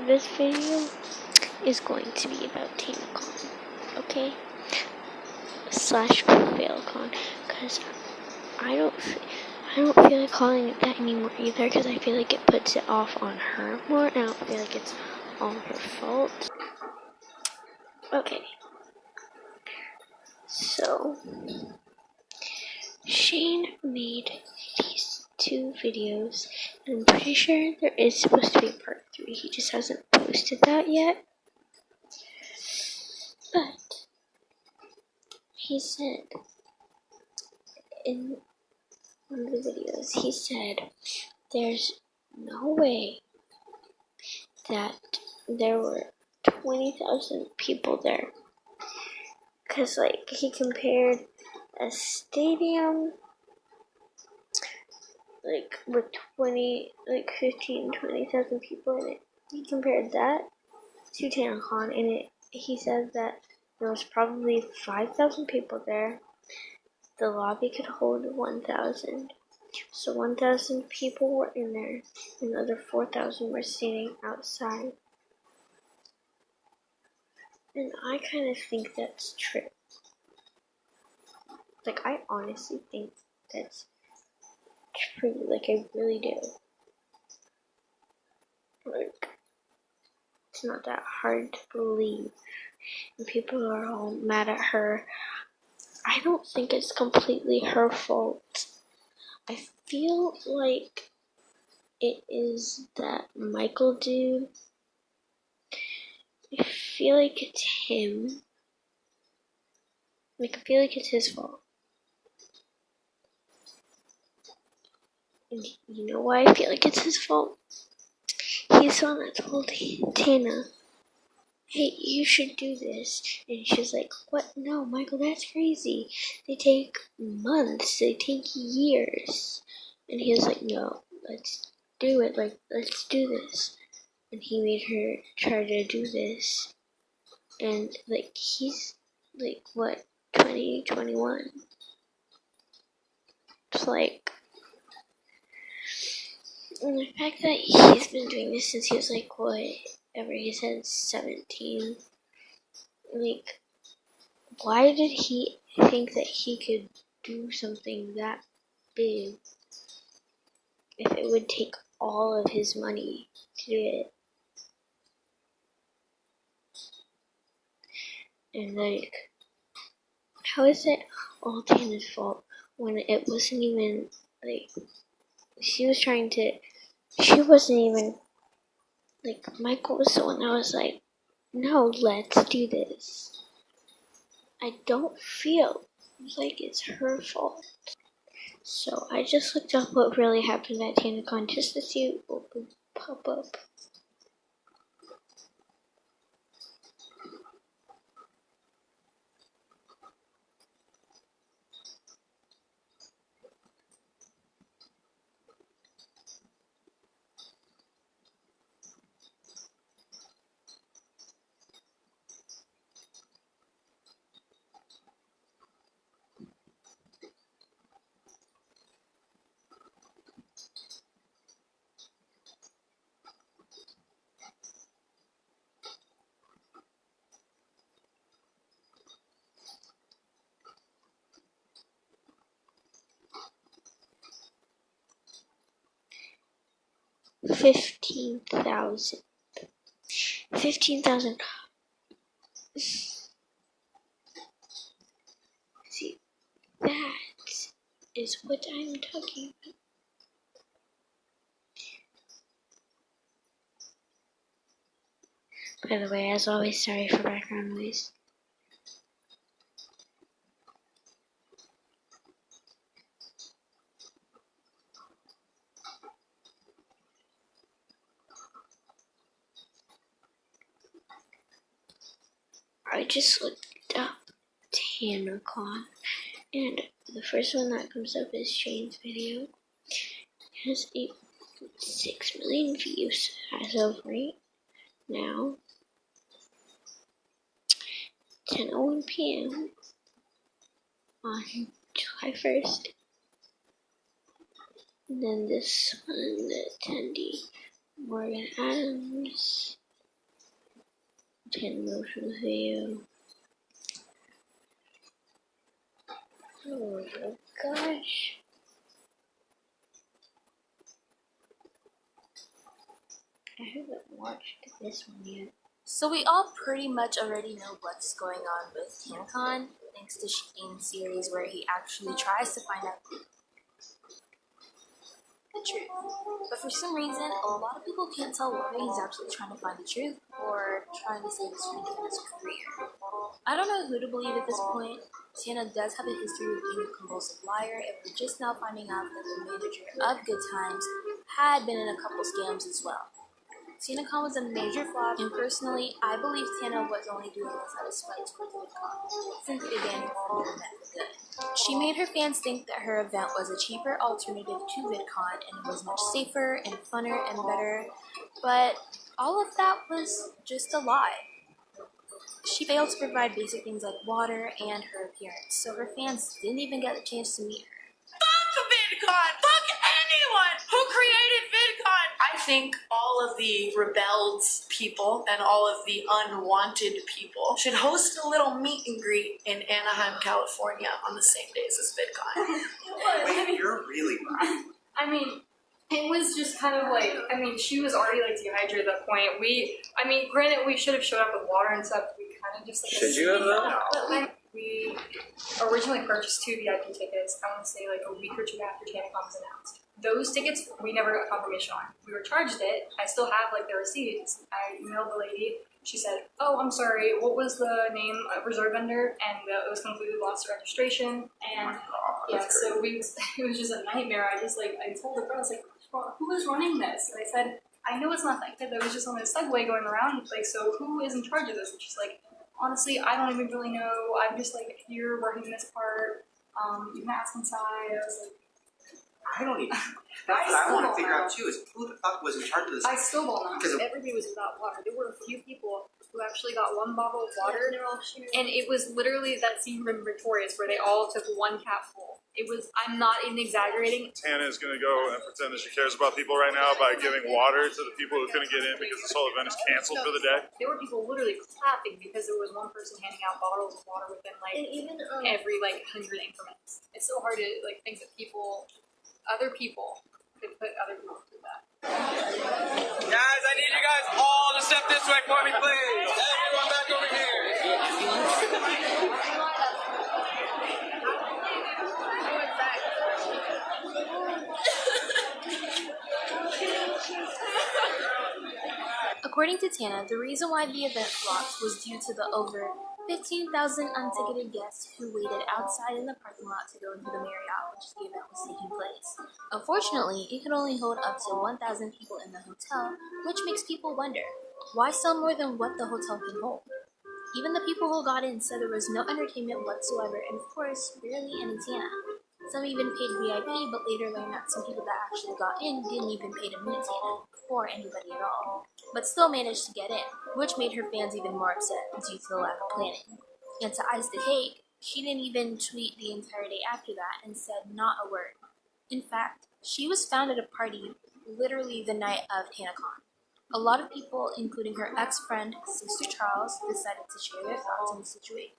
this video is going to be about TanaCon, okay? Slash FailCon, because I don't feel like calling it that anymore either, because I feel like it puts it off on her more, and I don't feel like it's all her fault. Okay, so Shane made these 2 videos, and I'm pretty sure there is supposed to be a part 3. He just hasn't posted that yet. But he said in one of the videos, he said there's no way that there were 20,000 people there. Because, like, he compared a stadium, like, with 20,000 people in it. He compared that to TanaCon, and he said that there was probably 5,000 people there. The lobby could hold 1,000. So 1,000 people were in there, and the other 4,000 were standing outside. And I kind of think that's true. Like, I honestly think that's true. Like, I really do. Like, it's not that hard to believe. And people are all mad at her. I don't think it's completely her fault. I feel like it is that Michael dude. I feel like it's him. Like, I feel like it's his fault. And you know why I feel like it's his fault? He's the one that told Tana, hey, you should do this. And she's like, what? No, Michael, that's crazy. They take months. They take years. And he was like, no, let's do it. Like, let's do this. And he made her try to do this. And, like, he's, like, what, 20, 21? It's like, and the fact that he's been doing this since he was, like, whatever he said, 17. Like, why did he think that he could do something that big if it would take all of his money to do it? And, like, how is it all Tana's fault when it wasn't even, like, she wasn't even, like, Michael was the one that was like, no, let's do this. I don't feel like it's her fault. So I just looked up what really happened at TanaCon just to see what would pop up. $15,000. See, that is what I'm talking about. By the way, as always, sorry for background noise. I just looked up TanaCon, and the first one that comes up is Shane's video. It has 6 million views as of right now. 10:01 p.m. on July 1st. And then this one, the attendee, Morgan Adams. 10 motion video. Oh my gosh. I haven't watched this one yet. So we all pretty much already know what's going on with TanaCon, thanks to Shane's series where he actually tries to find out the truth. But for some reason, a lot of people can't tell whether he's actually trying to find the truth or trying to save his friend Tana's career. I don't know who to believe at this point. Tana does have a history of being a compulsive liar, and we're just now finding out that the manager of Good Times had been in a couple scams as well. TanaCon was a major flop, and personally, I believe Tana was only doing this out of spite towards VidCon, since it began before the event for good. She made her fans think that her event was a cheaper alternative to VidCon, and it was much safer and funner and better, but all of that was just a lie. She failed to provide basic things like water and her appearance, so her fans didn't even get a chance to meet her. Fuck VidCon! Fuck anyone who created VidCon! I think all of the rebelled people and all of the unwanted people should host a little meet and greet in Anaheim, California on the same days as VidCon. Wait, you're really right. I mean, it was just kind of like, I mean, she was already like dehydrated at that point. Granted, we should have showed up with water and stuff. We kind of just like. Should you have though? But we originally purchased 2 VIP tickets, I want to say like a week or 2 after TanaCon was announced. Those tickets, we never got confirmation on. We were charged it. I still have like the receipts. I emailed the lady. She said, "Oh, I'm sorry. What was the name of reserve vendor?" And it was completely lost to registration. And yeah, so it was just a nightmare. I told the girl, I was like, "Who is running this?" And I said, "I know it's not that kid that was just on the subway going around. Like, so who is in charge of this?" And she's like, "Honestly, I don't even really know. I'm just like here working this part. You can ask inside." I was like, I don't even. That's what I want to figure out too. Is who the fuck was in charge of this? I still don't know. Because everybody was without water. There were a few people who actually got 1 bottle of water, and it was literally that scene from Victorious where they all took 1 cap full. It was. I'm not even exaggerating. Tana is going to go and pretend that she cares about people right now by giving water to the people who couldn't get in because this whole event is canceled for the day. There were people literally clapping because there was one person handing out bottles of water within like every like 100 increments. It's so hard to like think that other people could put other people through that. Guys, I need you guys all to step this way for me, please. Everyone back over here. According to Tana, the reason why the event flopped was due to the over 15,000 unticketed guests who waited outside in the parking lot to go into the Marriott which the event was taking place. Unfortunately, it could only hold up to 1,000 people in the hotel, which makes people wonder, why sell more than what the hotel can hold? Even the people who got in said there was no entertainment whatsoever, and of course, barely any Tana. Some even paid VIP, but later learned that some people that actually got in didn't even pay to meet Tana, or anybody at all, but still managed to get in, which made her fans even more upset due to the lack of planning. And to ice the cake, she didn't even tweet the entire day after that and said not a word. In fact, she was found at a party literally the night of TanaCon. A lot of people, including her ex-friend, Sister Charles, decided to share their thoughts on the situation.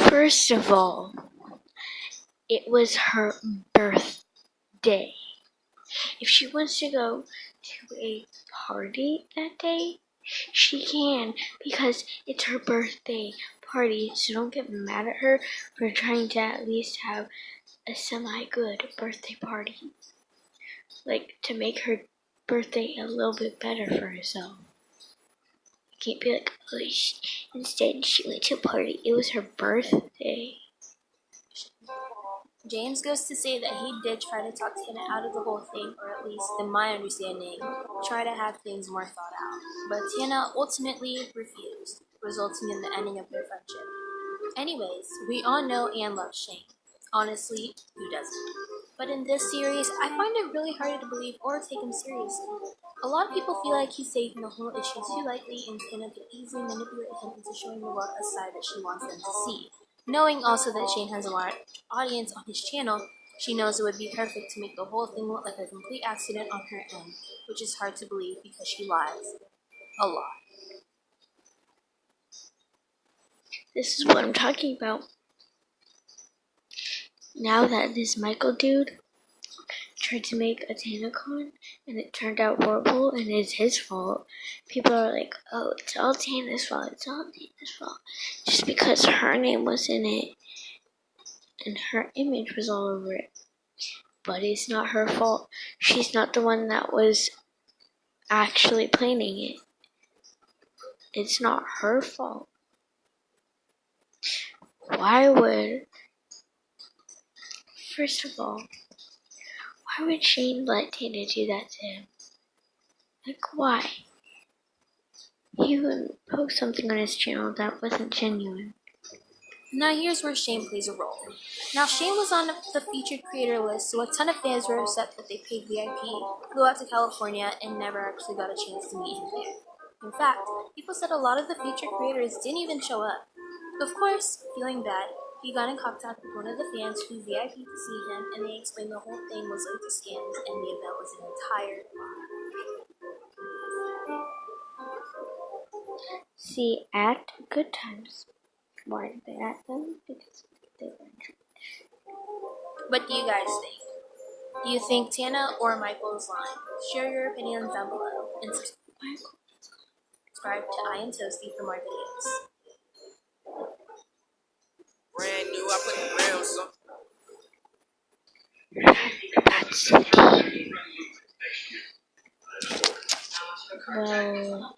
First of all, it was her birthday. If she wants to go to a party that day, she can, because it's her birthday party, so don't get mad at her for trying to at least have a semi-good birthday party. Like, to make her birthday a little bit better for herself. You can't be like, oh, instead she went to a party. It was her birthday. James goes to say that he did try to talk Tana out of the whole thing, or at least, in my understanding, try to have things more thought out. But Tana ultimately refused, resulting in the ending of their friendship. Anyways, we all know and love Shane. Honestly, who doesn't? But in this series, I find it really hard to believe or take him seriously. A lot of people feel like he's taking the whole issue too lightly, and Tana could easily manipulate him into showing the world a side that she wants them to see. Knowing also that Shane has a large audience on his channel, she knows it would be perfect to make the whole thing look like a complete accident on her end, which is hard to believe because she lies a lot. This is what I'm talking about. Now that this Michael dude tried to make a TanaCon and it turned out horrible and it's his fault, people are like, oh, it's all Tana's fault, it's all Tana's fault. Just because her name was in it and her image was all over it. But it's not her fault. She's not the one that was actually planning it. It's not her fault. First of all, why would Shane let Tana do that to him? Like, why? He would post something on his channel that wasn't genuine. Now here's where Shane plays a role. Now Shane was on the featured creator list, so a ton of fans were upset that they paid VIP, flew out to California, and never actually got a chance to meet him there. In fact, people said a lot of the featured creators didn't even show up. Of course, feeling bad, he got in contact with one of the fans who VIP'd to see him, and they explained the whole thing was linked to scams and the event was an entire lie. See, at good times. Why did they act them? Because they were in trouble. What do you guys think? Do you think Tana or Michael is lying? Share your opinions down below and subscribe to I Am Toasty for more videos. Brand new, I put the real song. Well,